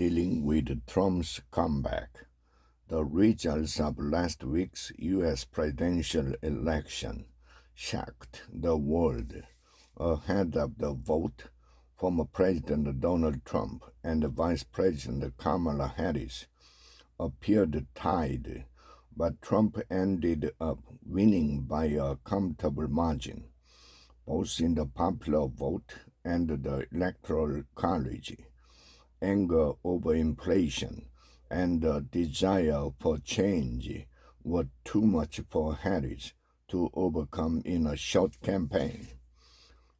dealing with Trump's comeback. The results of last week's U.S. presidential election shocked the world. Ahead of the vote, former President Donald Trump and Vice President Kamala Harris appeared tied, but Trump ended up winning by a comfortable margin, both in the popular vote and the Electoral College. Anger over inflation and the desire for change were too much for Harris to overcome in a short campaign.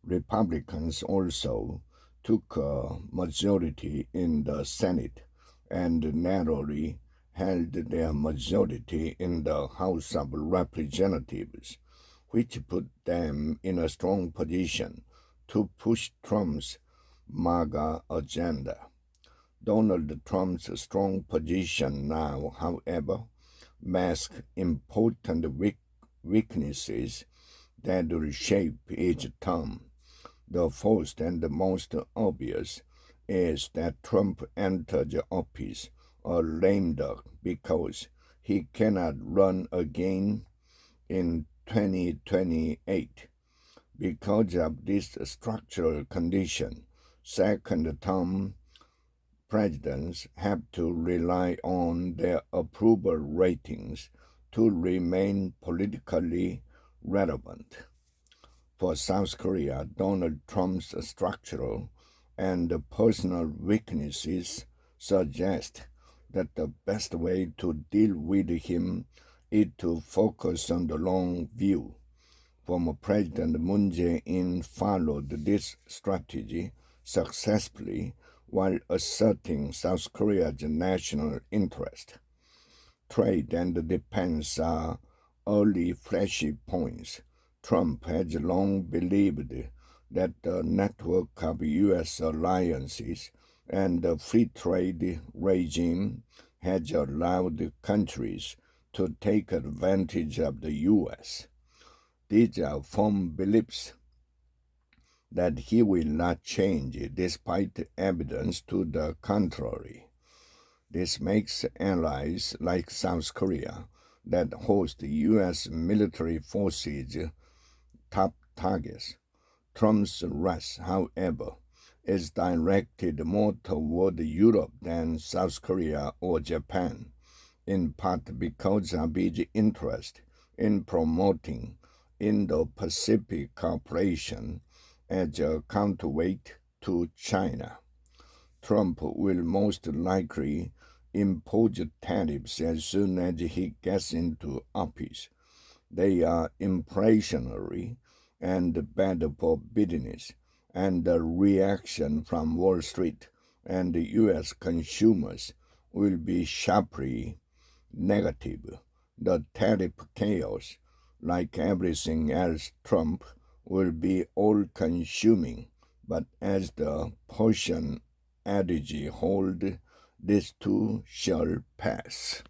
Republicans also took a majority in the Senate and narrowly held their majority in the House of Representatives, which put them in a strong position to push Trump's MAGA agenda. Donald Trump's strong position now, however, masks important weaknesses that will shape his term. The first and the most obvious is that Trump entered office a lame duck because he cannot run again in 2028. Because of this structural condition, second-term presidents have to rely on their approval ratings to remain politically relevant. For South Korea, Donald Trump's structural and personal weaknesses suggest that the best way to deal with him is to focus on the long view. Former President Moon Jae-in followed this strategy successfully while asserting South Korea's national interest. Trade and defense are early flashy points. Trump has long believed that the network of U.S. alliances and the free trade regime has allowed countries to take advantage of the U.S. These are firm beliefs that he will not change despite evidence to the contrary. This makes allies like South Korea that host U.S. military forces top targets. Trump's wrath, however, is directed more toward Europe than South Korea or Japan, in part because of his interest in promoting Indo-Pacific cooperation as a counterweight to China. Trump will most likely impose tariffs as soon as he gets into office. They are inflationary and bad for business, and the reaction from Wall Street and the U.S. consumers will be sharply negative. The tariff chaos, like everything else Trump, will be all-consuming, but as the Persian adage holds, this too shall pass.